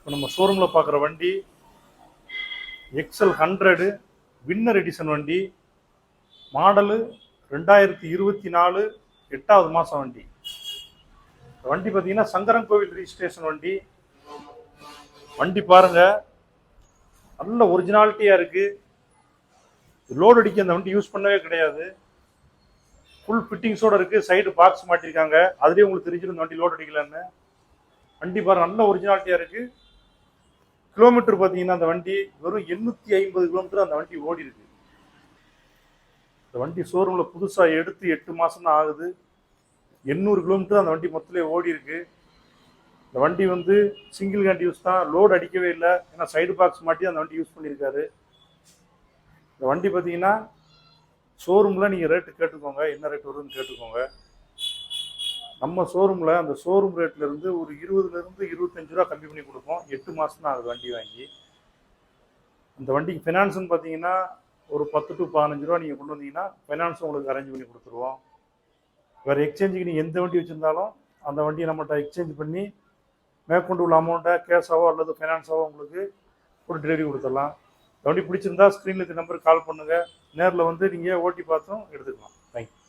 இப்போ நம்ம ஷோரூமில் பார்க்குற வண்டி XL100 வின்னர் எடிஷன் வண்டி, மாடலு 2024 8வது மாதம் வண்டி. வண்டி பார்த்தீங்கன்னா சங்கரன் கோவில் ரிஜிஸ்ட்ரேஷன் வண்டி. வண்டி பாருங்க, நல்ல ஒரிஜினாலிட்டியாக இருக்குது. லோடு அடிக்க அந்த வண்டி யூஸ் பண்ணவே கிடையாது. ஃபுல் ஃபிட்டிங்ஸோடு இருக்குது. சைடு பாக்ஸ் மாட்டிருக்காங்க. அதுலேயே உங்களுக்கு தெரிஞ்சிடும் இந்த வண்டி லோடு அடிக்கலன்னு. வண்டி பாருங்க, நல்ல ஒரிஜினாலிட்டியாக இருக்குது. கிலோமீட்டர் பார்த்தீங்கன்னா அந்த வண்டி வெறும் 850 கிலோமீட்டர் அந்த வண்டி ஓடி இருக்கு. இந்த வண்டி ஷோரூமில் புதுசாக எடுத்து 8 மாதம் தான் ஆகுது. 800 கிலோமீட்டர் அந்த வண்டி மொத்தத்திலே ஓடி இருக்கு. இந்த வண்டி வந்து சிங்கிள் ஹேண்ட் யூஸ் தான், லோடு அடிக்கவே இல்லை. ஏன்னா சைடு பாக்ஸ் மாட்டி அந்த வண்டி யூஸ் பண்ணியிருக்காரு. இந்த வண்டி பார்த்தீங்கன்னா ஷோரூமில் நீங்கள் ரேட்டு கேட்டுக்கோங்க, என்ன ரேட் வருதுன்னு கேட்டுக்கோங்க. நம்ம ஷோரூமில் அந்த ஷோரூம் ரேட்லேருந்து ஒரு 20லேருந்து 25 ரூபா கம்மி பண்ணி கொடுப்போம். 8 மாதம் தான் ஆகுது வண்டி வாங்கி. அந்த வண்டிக்கு ஃபினான்ஸ்னு பார்த்தீங்கன்னா ஒரு 10 to 15 ரூபா நீங்கள் கொண்டு வந்தீங்கன்னா ஃபைனான்ஸ் உங்களுக்கு அரேஞ்ச் பண்ணி கொடுத்துருவோம். வேறு எக்ஸ்சேஞ்சுக்கு நீங்கள் எந்த வண்டி வச்சுருந்தாலும் அந்த வண்டியை நம்மகிட்ட எக்ஸ்சேஞ்ச் பண்ணி மேற்கொண்டு உள்ள அமௌண்ட்டை கேஷாவோ அல்லது ஃபைனான்ஸாவோ உங்களுக்கு ஒரு டெலிவரி கொடுத்துடலாம். இந்த வண்டி பிடிச்சிருந்தா ஸ்க்ரீனில் இருக்க நம்பருக்கு கால் பண்ணுங்கள். நேரில் வந்து நீங்கள் ஓட்டி பார்த்தும் எடுத்துக்கலாம். தேங்க்யூ.